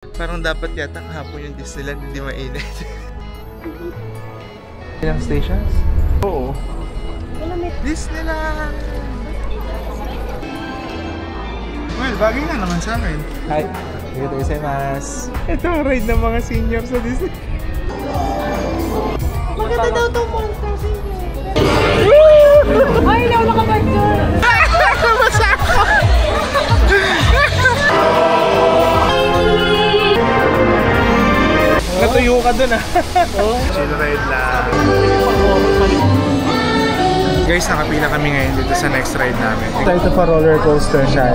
Parang dapat yata kahapon yung Disneyland, hindi mainit. Ilang stations? Oo. Disneyland! Well, bagay nga naman sa akin. Hi! Dito isaimasu. Ito ang ride ng mga senior sa Disney. Maganda daw itong Monster Senior. Ay, hindi ako nakabike dyan. Basa ako! Natuyo ka dun ah. Chill ride lang. Guys, nakapila kami ngayon dito sa next ride namin. Ito pa roller coaster siya.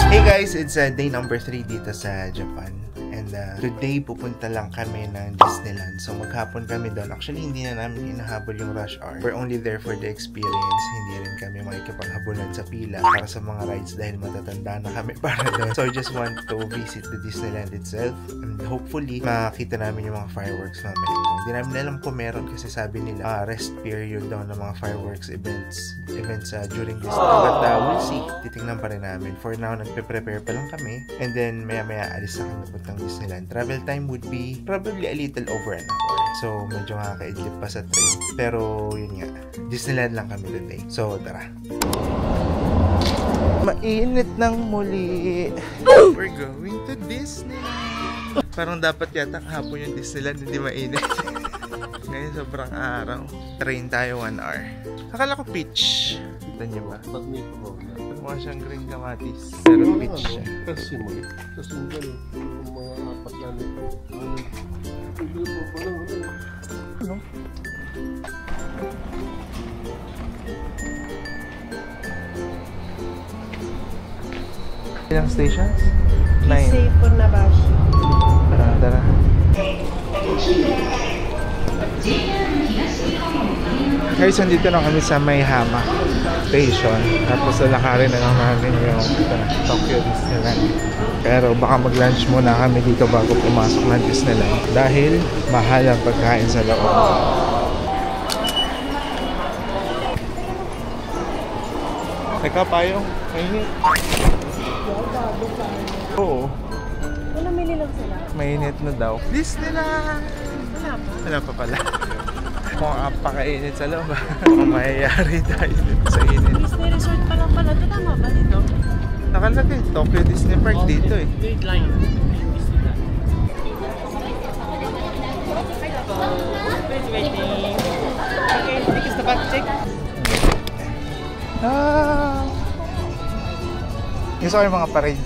Hey guys, it's day number 3 dito sa Japan. And today pupunta lang kami ng Disneyland. So maghapon kami doon. Actually hindi na namin hinahabol yung rush hour. We're only there for the experience. Hindi rin kami makikipaghabulan sa pila para sa mga rides dahil matatanda na kami para doon. So I just want to visit the Disneyland itself. And hopefully makita namin yung mga fireworks namin. Hindi namin alam kung meron kasi sabi nila rest period daw ng mga fireworks events during this time. But we'll see. Titingnan pa rin namin. For now, nagpe-prepare pa lang kami. And then maya-maya alis na kami puntang Disneyland. Travel time would be probably a little over an hour. So, medyo makakaidlip pa sa train. Pero, yun nga. Disneyland lang kami today. So, tara. Mainit ng muli. We're going to Disneyland. Parang dapat yata kahapon yung Disneyland, hindi mainit. Ngayon, sobrang araw. Train tayo 1 hour. Akala ko peach. Kita niyo ba? Mukha siyang green kamatis. Pero peach siya. Kasi mo. Tapos yung gano'n, yung mga apat na nito. Ano? Ilang stations? 9. Safe for Nabashi. Tara. Guys, nandito na kami sa Maihama Station. Tapos lalakarin na lang namin yung Tokyo Disneyland. Pero baka mag-lunch muna kami dito bago pumasok ng Disneyland. Dahil mahal ang pagkain sa loob. Teka, payong. Mainit. Oo. Namili lang sila. Mainit na daw. Disneyland! Wala pa pala. Mukhang apakainit sa loob. Mayayari tayo sa init. Disney Resort pa lang pala. Ito tama ba dito? Nakalagay, Tokyo Disney Park dito eh. Grade line. Waiting. Okay, because the back check. Gusto ko yung mga parade.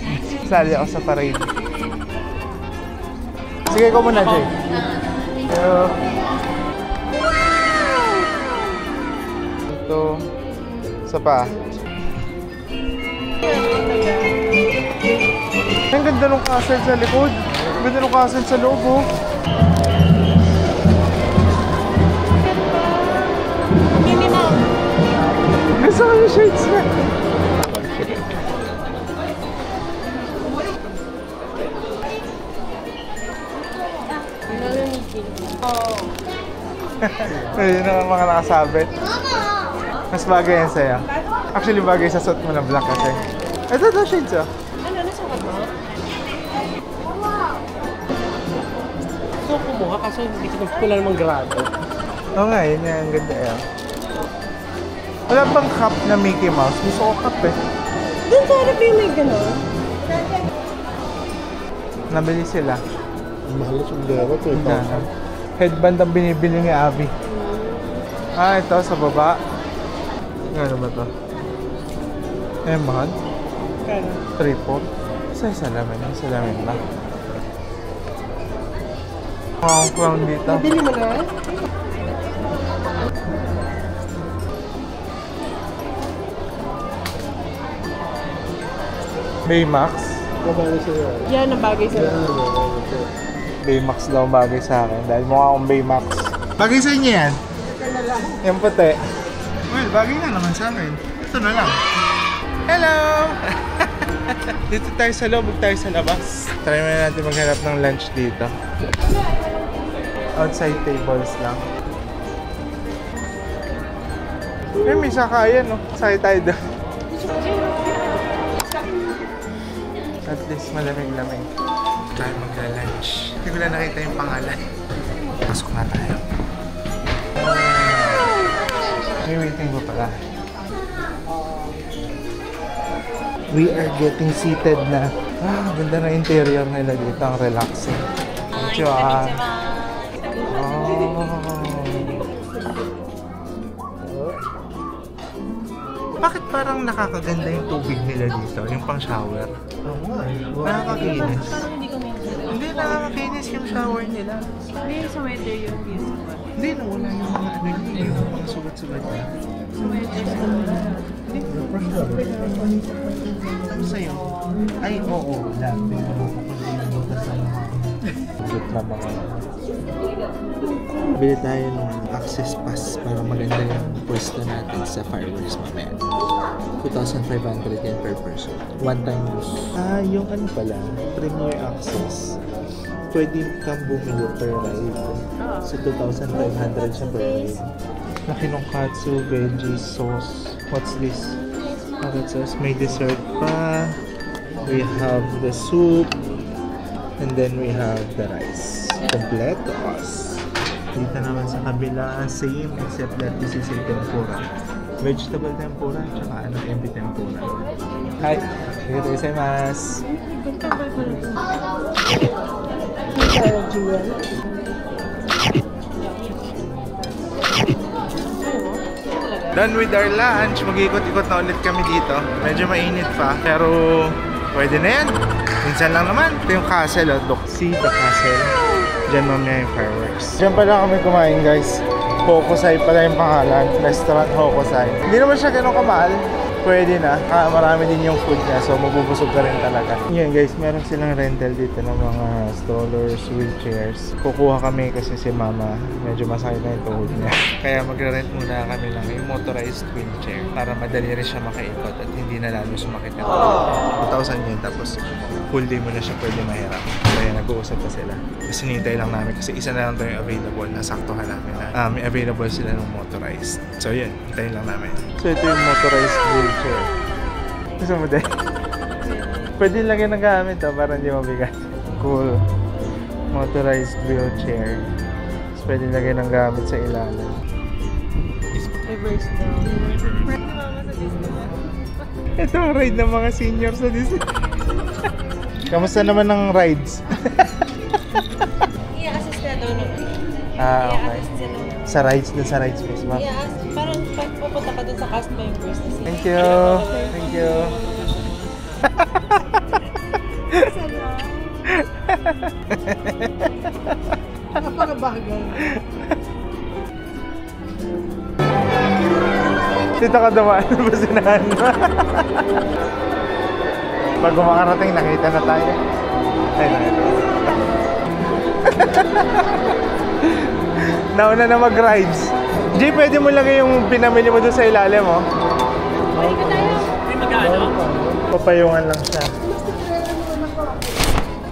Sali ako sa parade. Sige ko muna, Jay. Ito. Isa pa. Ang ganda ng castle sa likod. Ang ganda ng castle sa loob, oh. Gusto ko yung shades na. Ayun na mga nakasabit. Mas bagay yan sa'yo. Actually, bagay sa suit mo na black kasi. Ito, shades oh. Ano sa mo? So, kumuha kasi hindi ko lang naman grado. Oo nga, yun nga. Ang ganda yan. Wala bang cup na Mickey Mouse? Gusto ko cup eh. Doon sa harap yung may gano'n. Nabili sila. Mahal na sundero. Headband ang binibili ni Abby. Ito sa baba. Ano ba to? Mahal? Kano? 3-4. Sa salamin na. Wow, crown dito. Nabili mo na? Baymax. Kabali sa'yo. Yan ang bagay sa'yo. Baymax daw bagay sa akin dahil mukha akong Baymax. Bagay sa inyo yan? Yung puti. Well, bagay nga naman sa akin. Ito na lang. Hello! Dito tayo sa loob, tayo sa labas. Try muna natin maghanap ng lunch dito. Outside tables lang. May sakayan, no? Sakay tayo doon. At least malamig-lamig. Tayo magla-lunch. Hindi ko lang nakita yung pangalan. Pasok na tayo. May waiting ko pala. We are getting seated na. Ganda na interior nila dito. Ang relaxing. Konnichiwa. Bakit parang nakakaganda yung tubig nila dito? Yung pang shower. Nakakakinis. Hindi, nakakakinis yung shower nila. Hindi, sa weather yun. Hindi, nawala yung mga ano yun. Yung mga sugat-sugat na. Sa weather siguro. Ano sa'yo? Ay, oo. Labi. Bili tayo ng access pass para maganda yung pwesto natin sa fireworks mamaya. 2,500 yan per person. One time use. Yung ano pala, premier access. Pwede kang bumili per ride. So 2,500 siya per ride. Nakinonkatsu, veggie sauce. What's this? Bakit sauce? May dessert pa. We have the soup. And then we have the rice. Completos. Dito naman sa kabila, same except that this is a tempura. Vegetable tempura, tsaka ebi tempura. Hi! Dito gozaimasu. Done with our lunch. Mag-ikot-ikot na ulit kami dito. Medyo mainit pa, pero pwede na yan. Minsan lang naman. Ito yung castle, oh. Look, see the castle. Diyan mamaya yung fireworks. Diyan pala kami kumain, guys. Hokusai pala yung pangalan. Restaurant Hokusai. Hindi naman siya ganun kamahal. Pwede na. Marami din yung food niya. So, mabubusog ka rin talaga. Yan, guys. Meron silang rental dito ng mga strollers, wheelchairs. Kukuha kami kasi si mama medyo masakit na yung tuhod niya. Kaya magre-rent muna kami ng yung motorized wheelchair para madali rin siya makaikot at hindi na lalo sumakit na tuhod. 2,000 yun. Tapos, full day mo na siya pwede mahirap. Kaya nag-uusap pa sila. Kasi hinintay lang namin kasi isa na lang ito yung available. Nasaktuhan namin na may available sila ng motorized. So, yun. Hintayin lang namin. So, ito yung motorized wheelchair. Gusto mo din? Pwede lagyan ng gamit para hindi mabigat. Cool. Motorized wheelchair. So, pwede lagyan ng gamit sa ilalim. Reverse down. Ito ang ride ng mga senior sa Disney. Kamusta naman ng rides? I-assist na doon. Okay. Sa rides din, sa rides space, ma'am. Parang pag pupunta ka doon sa cast members. Thank you. Thank you. Napakabagay. Dito ka dumaan sa basinahan mo. Pag makarating, nakita na tayo. Ay, nakita. Nauna na mag-rides. Jay, pwede mo lagay yung pinamili mo doon sa ilalim, oh. Hindi mag-ano? Papayungan lang siya.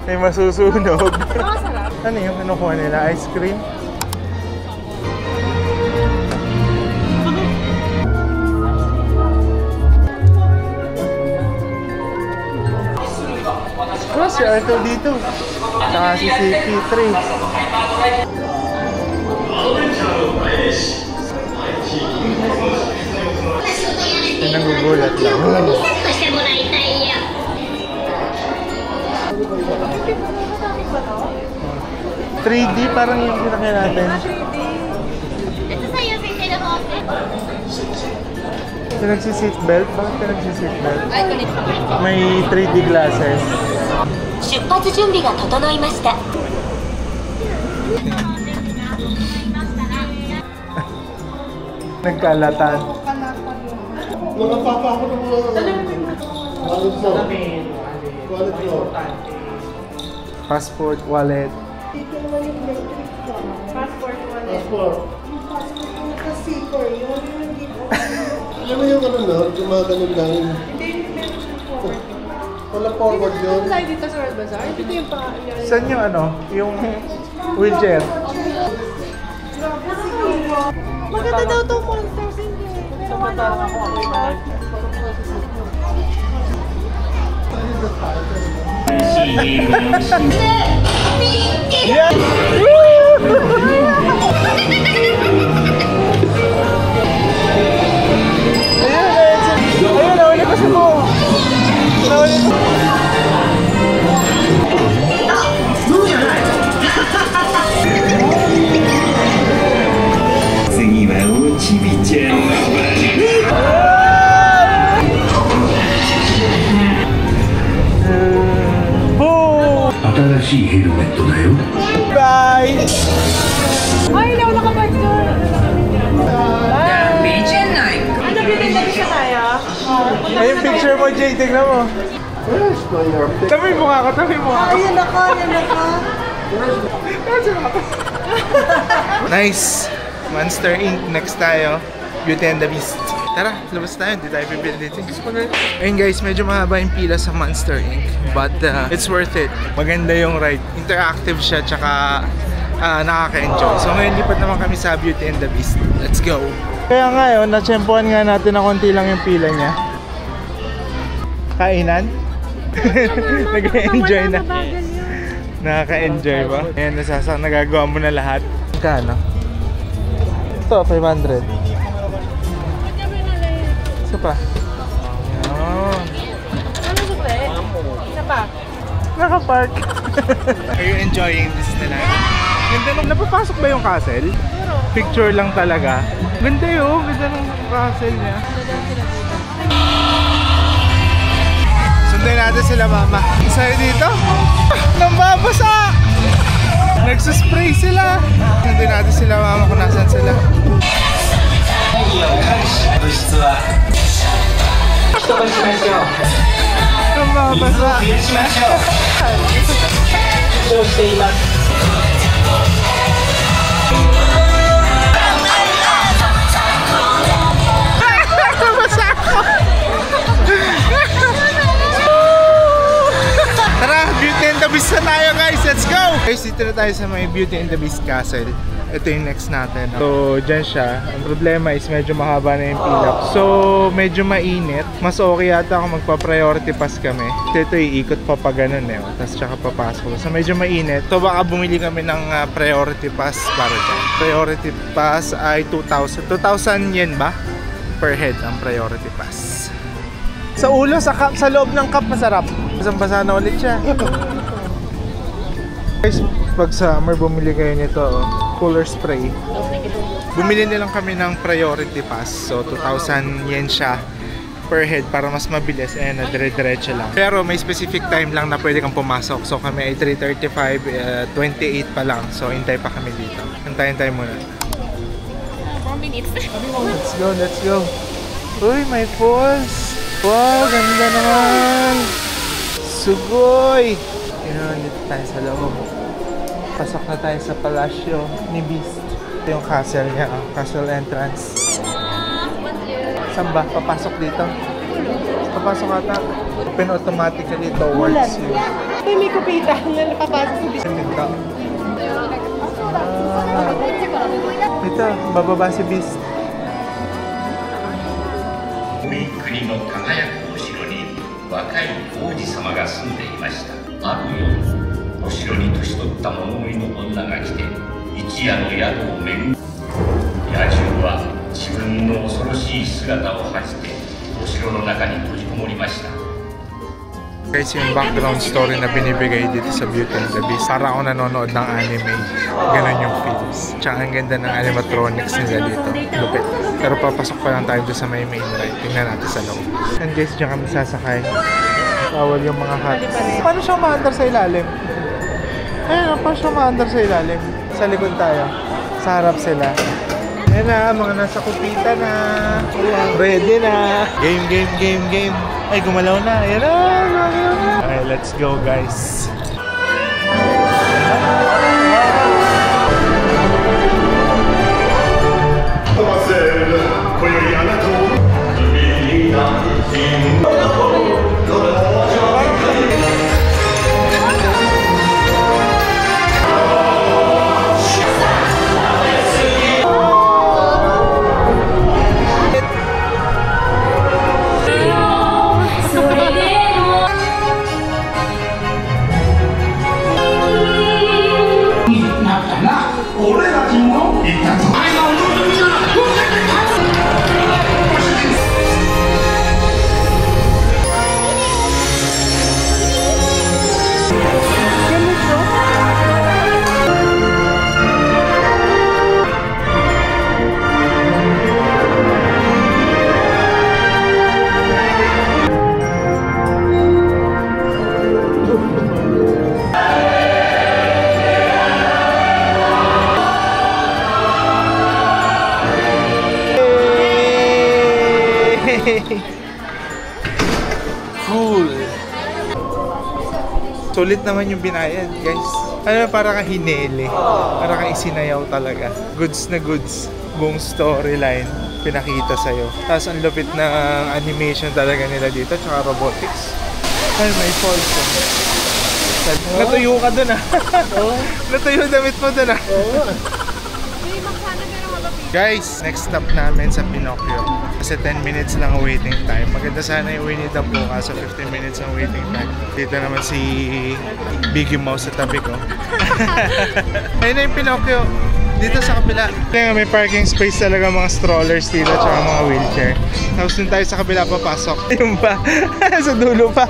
May masusunog. Ano yung kinukuha nila? Ice cream? Oh, si Arto dito. Saka si CP3. Yung nagugulat lang. 3D parang yung kinakaya natin. Pinagsi-seatbelt? Bakit pinagsi-seatbelt? May 3D glasses. 出発準備が整いました。 Nagkalatan. Nakapapa ako ng mga wallet mo. Wallet mo. Passport, wallet. Passport wallet. Passport. Naka-zipper yun. Alam mo yung ano no? Yung mga ganun lang. Wala forward yun. Tayo dito sa World Bazaar. Ito yung pa... Saan yung ano? Yung wheelchair? Maganda daw itong Monsters. Hindi. Nahuli ko si Bo. Nahuli ko. Bye! Ay, hindi ako nakabike doon. Ano, beauty na siya tayo? Ay, yung picture mo, Jay. Tignan mo. Tabi mo nga ako, tabi mo nga ako. Ayun ako, ayun ako. Nice! Monster Inc. Next tayo. Beauty and the Beast. Tara, labas tayo. Hindi tayo bibili dito. Ayun guys, medyo mahaba yung pila sa Monster Inc. But it's worth it. Maganda yung ride. Interactive siya, tsaka nakaka-enjoy. So ngayon, lipat naman kami sa Beauty and the Beast. Let's go! Kaya ngayon, natsempohan nga natin na konti lang yung pila niya. Kainan? Nag-enjoy na. Nakaka-enjoy ba? Ayan, nagagawa mo na lahat. Kano? Ito, 500. Isa pa. Ayan. Ano ba eh? Isa pa. Naka-park. Are you enjoying Disneyland? Ganda nung napapasok ba yung castle? Picture lang talaga. Ganda yun. Ganda nung castle niya. Sundan natin sila mama. Isa dito. Nambabasa! Nagsuspray sila. Sundan natin sila mama kung nasan sila. Nambabasa. Tara, Beauty and the Beast na tayo guys, let's go! Guys, dito na tayo sa may Beauty and the Beast Castle. Ito yung next natin. So, dyan siya. Ang problema is medyo mahaba na yung pila. So, medyo mainit. Mas okay yata kung magpa-priority pass kami. Ito iikot pa pa ganun eh. Tapos tsaka papasok. So, medyo mainit. So, baka bumili kami ng priority pass para dyan. Priority pass ay 2,000. 2,000 yen ba? Per head ang priority pass. Sa ulo, sa loob ng cup, masarap. Basang-basa na ulit siya. Guys, pag summer, bumili kayo nito, cooler spray. Bumili nilang kami ng priority pass. So, 2,000 yen siya per head para mas mabilis. And dire-diretso lang. Pero may specific time lang na pwede kang pumasok. So, kami ay 3:35, 28 pa lang. So, hintay pa kami dito. Hintayin muna. 4 minutes. Let's go, let's go. Uy, may falls. Wow, ganda naman. Sugoy! Yun, dito tayo sa loob. Pasok na tayo sa palasyo ni Beast. Ito yung castle niya, castle entrance. Saan ba? Papasok dito? Papasok ata. Open automatically towards you. Ito may kupita na napapasok sa Beast. Ito, bababa si Beast. 国の輝くお城に若い王子様が住んでいました。ある夜、お城に年取った物乞いの女が来て一夜の宿を巡る。野獣は自分の恐ろしい姿を恥じてお城の中に閉じこもりました。 Guys, yung background story na binibigay dito sa Beauty and the Beast, para ako nanonood ng anime. Ganon yung feels. Tsaka ang ganda ng animatronics nila dito. Lupit. Pero papasok pa lang tayo doon sa may main ride. Tingnan natin sa loob. And guys, dyan kami sasakay. Bawal yung mga hats. Paano siya umaandar sa ilalim? Ayun, paano siya umaandar sa ilalim? Sa likod tayo. Sa harap sila. Ayan na, mga nasa kupita na. Ready na. Game. Ay, gumalaw na. Ayan na. Okay, let's go guys. Cool. Sulit naman yung binayad, guys. Ano, para kang hinele. Para kang isinayaw talaga. Goods na goods. Buong storyline pinakita sa'yo. Tapos ang lupit ng animation talaga nila dito, tsaka robotics. Ay, may falls. Natuyo ka dun ah. Natuyo damit mo dun ah. Guys, next stop namin sa Pinocchio. Kasi 10 minutes lang ang waiting time. Maganda sana yung Winnie the Pooh kaso 15 minutes ang waiting time. Dito naman si Biggie Mouse sa tabi ko. Ayun na yung Pinocchio. Dito sa kabila. May parking space talaga, mga strollers dito at mga wheelchair. Tapos dun tayo sa kabila papasok. Yung pa. Sa dulo pa.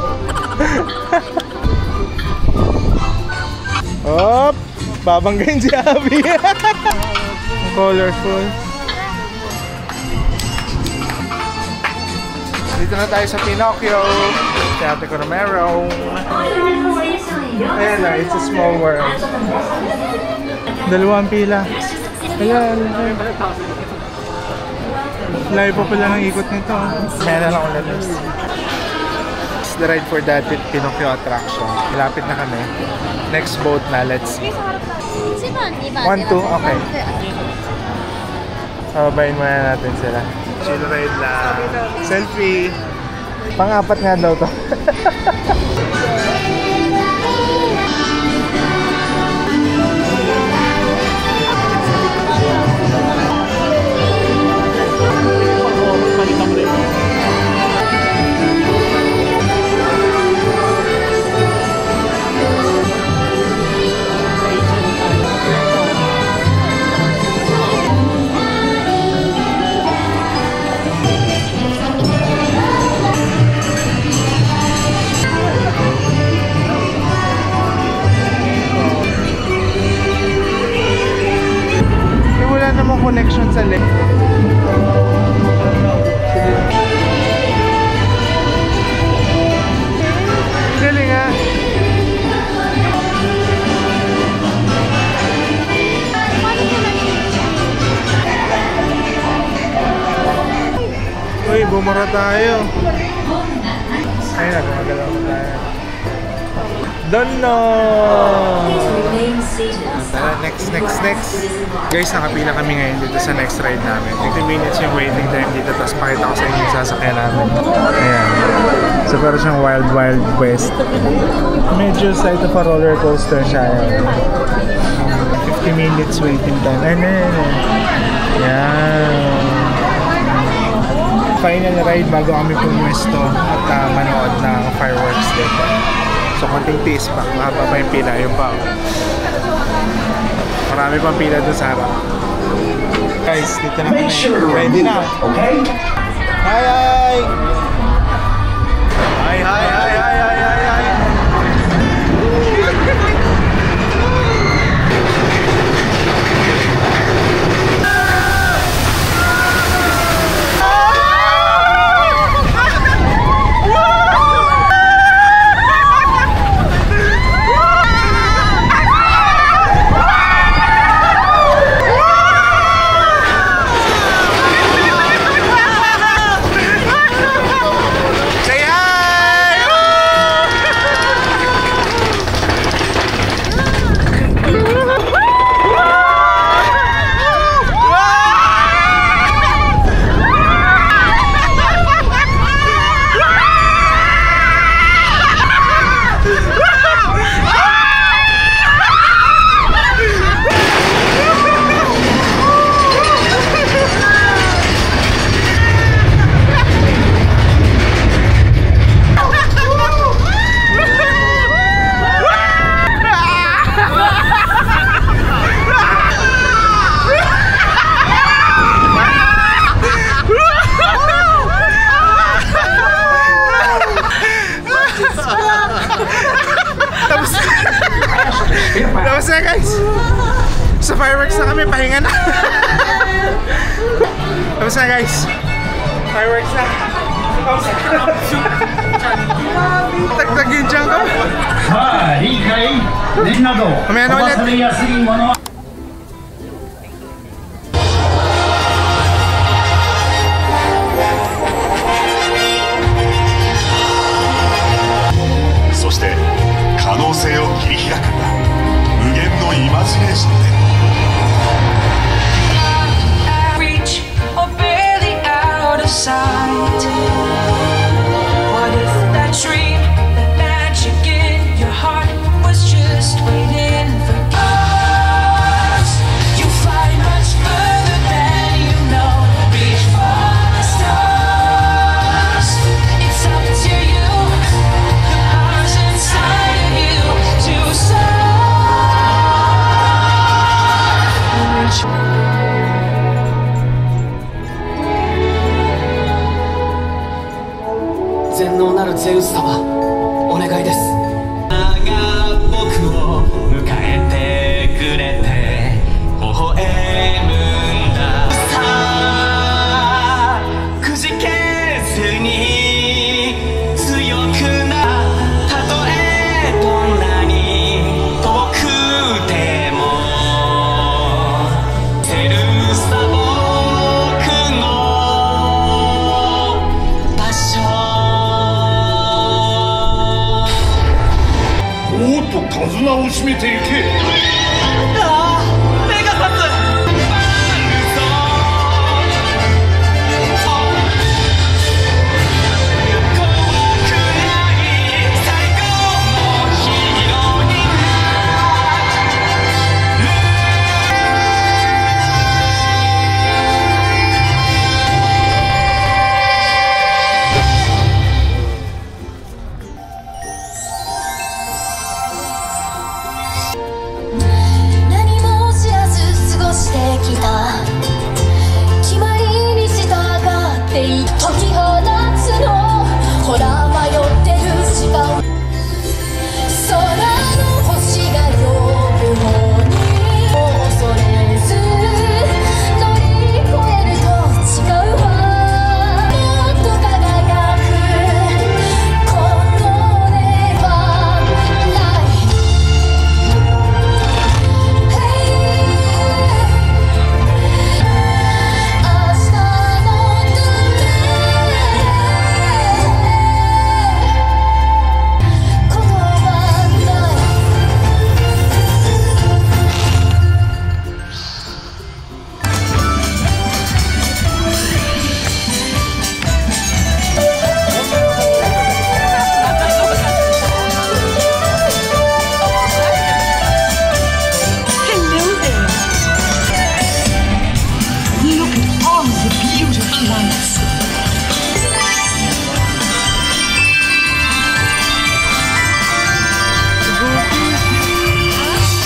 Hop! Babanggain si Abby. Colorful. Dito na tayo sa Pinocchio. Si Ate Romero. Ayan na, it's a small world. Dalawang pila. Ayan. Layo pa pala ng ikot nito. Kaya na lang ulit. It's the ride for that Pinocchio attraction. Malapit na kami. Next boat na, let's see. 1, 2, okay. Babayin muna natin sila. Chill ride lang. Selfie. Pang-apat nga daw to. Connection sa left. Galing ah. Uy, bumara tayo. Ayun na, gumagalaw tayo. Dono! Tara, next. Guys, nakapila kami ngayon dito sa next ride namin. 50 minutes yung waiting time dito. Tapos pakita ko sa inyo yung sasakyan namin. Ayan. So, pero siyang Wild West. Medyo side of a roller coaster siya. 50 minutes waiting time. Ayan. Final ride bago kami pumuesto at manood ng fireworks dito. So, konting tiis pa. Mahaba pa yung pila. Yung pa. Marami pang pila doon sa harap. Guys, dito na kami. Ready na. Okay? Hi! Tapos na guys, sa fireworks na kami, pahinga na. Tapos na guys, fireworks na. Tagtag yung dyan ko. Mamaya na ulit. 全能なるゼウス様、お願いです。僕を迎えてくれて微笑むんだ。さあくじけずに強くな、たとえどんなに遠くてもセルサ僕の場所。おっと手綱を締めていけ。ああ、目が立つ。何も知らず過ごしてきた。決まりに従ってい解き放つの。ほら迷ってる時間、空の星が呼ぶのに恐れず乗り越えると違うわ。もっと輝くこの根はない。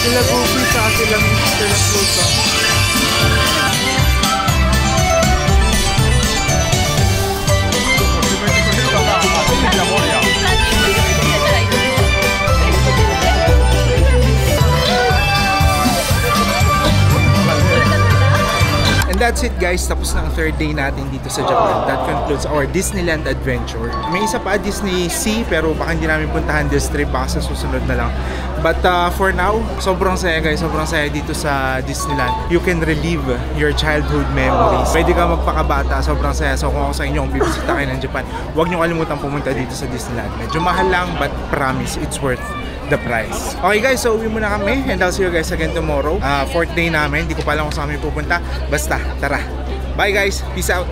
Sila Goofy sa silang Float. And that's it guys, tapos na ang third day natin dito sa Japan. That concludes our Disneyland adventure. May isa pa, Disney Sea, pero baka hindi namin puntahan this trip, baka sa susunod na lang. But for now, sobrang saya guys, sobrang saya dito sa Disneyland. You can relive your childhood memories. Pwede ka magpakabata, sobrang saya. So kung ako sa inyo, kung bibisita kayo ng Japan, huwag nyo kalimutan pumunta dito sa Disneyland. Medyo mahal lang, but promise, it's worth the price. Okay guys, so uwi muna kami and I'll see you guys again tomorrow. Fourth day namin, hindi ko pa alam kung saan kami pupunta. Basta, tara. Bye guys, peace out.